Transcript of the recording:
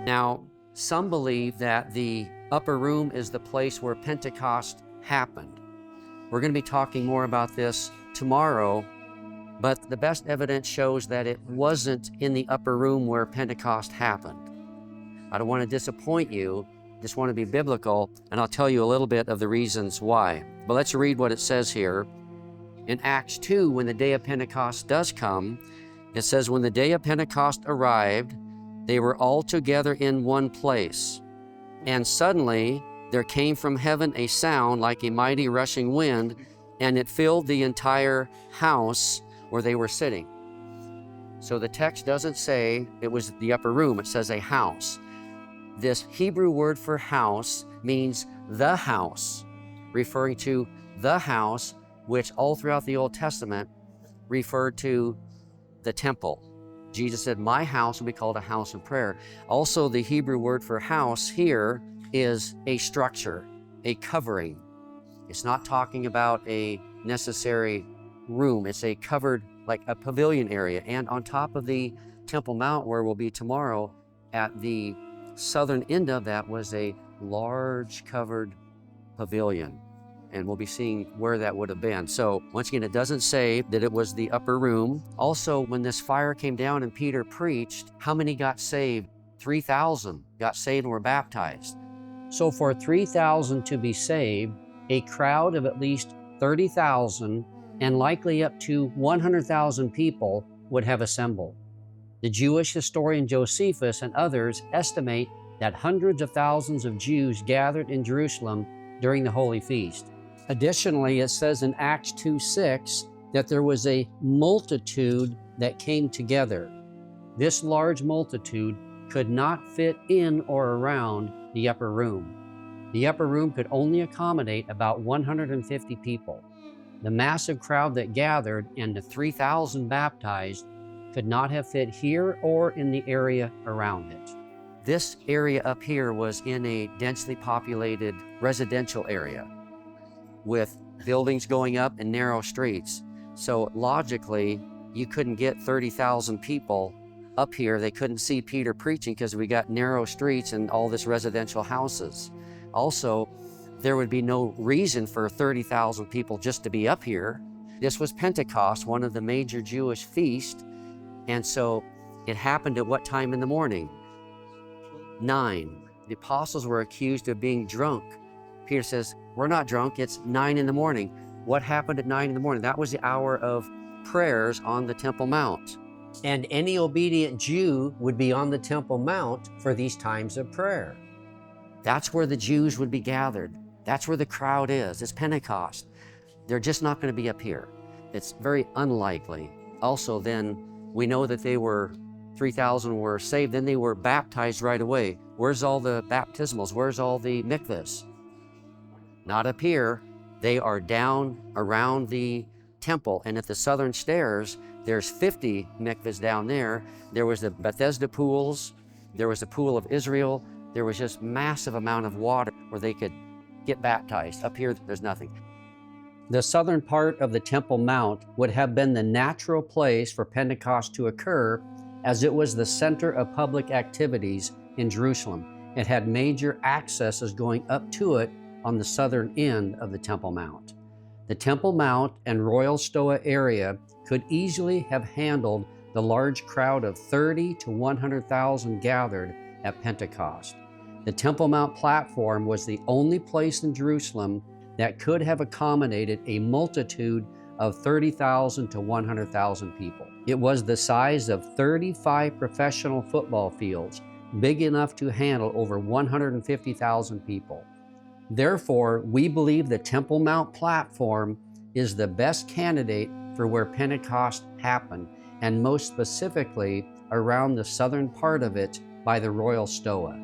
Now, some believe that the upper room is the place where Pentecost happened. We're going to be talking more about this tomorrow, but the best evidence shows that it wasn't in the upper room where Pentecost happened. I don't want to disappoint you, just want to be biblical, and I'll tell you a little bit of the reasons why. But let's read what it says here. In Acts 2, when the day of Pentecost does come, it says, when the day of Pentecost arrived, they were all together in one place. And suddenly there came from heaven a sound like a mighty rushing wind, and it filled the entire house where they were sitting. So the text doesn't say it was the upper room, it says a house. This Hebrew word for house means the house, referring to the house, which all throughout the Old Testament referred to the temple. Jesus said, my house will be called a house of prayer. Also, the Hebrew word for house here is a structure, a covering. It's not talking about a necessary room. It's a covered, like a pavilion area. And on top of the Temple Mount, where we'll be tomorrow, at the southern end of that was a large covered pavilion. And we'll be seeing where that would have been. So once again, it doesn't say that it was the upper room. Also, when this fire came down and Peter preached, how many got saved? 3,000 got saved and were baptized. So for 3,000 to be saved, a crowd of at least 30,000 and likely up to 100,000 people would have assembled. The Jewish historian Josephus and others estimate that hundreds of thousands of Jews gathered in Jerusalem during the Holy Feast. Additionally, it says in Acts 2:6 that there was a multitude that came together. This large multitude could not fit in or around the upper room. The upper room could only accommodate about 150 people. The massive crowd that gathered and the 3,000 baptized could not have fit here or in the area around it. This area up here was in a densely populated residential area with buildings going up and narrow streets. So logically, you couldn't get 30,000 people up here. They couldn't see Peter preaching because we got narrow streets and all this residential houses. Also, there would be no reason for 30,000 people just to be up here. This was Pentecost, one of the major Jewish feasts. And so it happened at what time in the morning? 9. The apostles were accused of being drunk. Peter says, we're not drunk, it's 9 in the morning. What happened at 9 in the morning? That was the hour of prayers on the Temple Mount. And any obedient Jew would be on the Temple Mount for these times of prayer. That's where the Jews would be gathered. That's where the crowd is. It's Pentecost. They're just not going to be up here. It's very unlikely. Also, then we know that they were 3,000 were saved, then they were baptized right away. Where's all the baptismals? Where's all the mikvahs? Not up here. They are down around the temple, and at the southern stairs, there's 50 mikvahs down there. There was the Bethesda pools, there was the pool of Israel, there was just massive amount of water where they could get baptized. Up here, there's nothing. The southern part of the Temple Mount would have been the natural place for Pentecost to occur, as it was the center of public activities in Jerusalem. It had major accesses going up to it on the southern end of the Temple Mount. The Temple Mount and Royal Stoa area could easily have handled the large crowd of 30 to 100,000 gathered at Pentecost. The Temple Mount platform was the only place in Jerusalem that could have accommodated a multitude of 30,000 to 100,000 people. It was the size of 35 professional football fields, big enough to handle over 150,000 people. Therefore, we believe the Temple Mount platform is the best candidate for where Pentecost happened, and most specifically around the southern part of it by the Royal Stoa.